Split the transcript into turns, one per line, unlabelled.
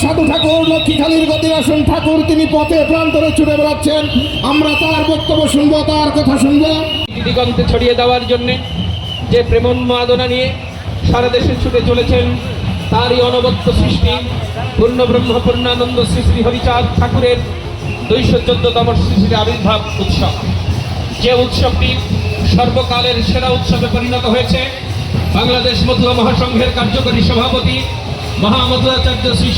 সাধু ঠাকুর লক্ষ্মীখালীর গদির আসন ঠাকুর তিনি পথে প্রান্তরে ছুটে বেড়াচ্ছেন। আমরা তার বক্তব্য শুনবো, তার কথা শুনবো।
দিগন্তে ছড়িয়ে দেওয়ার জন্যে যে প্রেমোন্মাদনা নিয়ে সারা দেশে ছুটে চলেছেন, তারই অনবদ্য সৃষ্টি পূর্ণ ব্রহ্ম পূর্ণানন্দ শ্রী শ্রী হরিচাঁদ ঠাকুরের 214তম শ্রী শ্রী আবির্ভাব উৎসব। যে উৎসবটি সর্বকালের সেরা উৎসবে পরিণত হয়েছে। বাংলাদেশ মতুয়া মহাসংঘের কার্যকরী সভাপতি মহামতুয়াচার্য শ্রী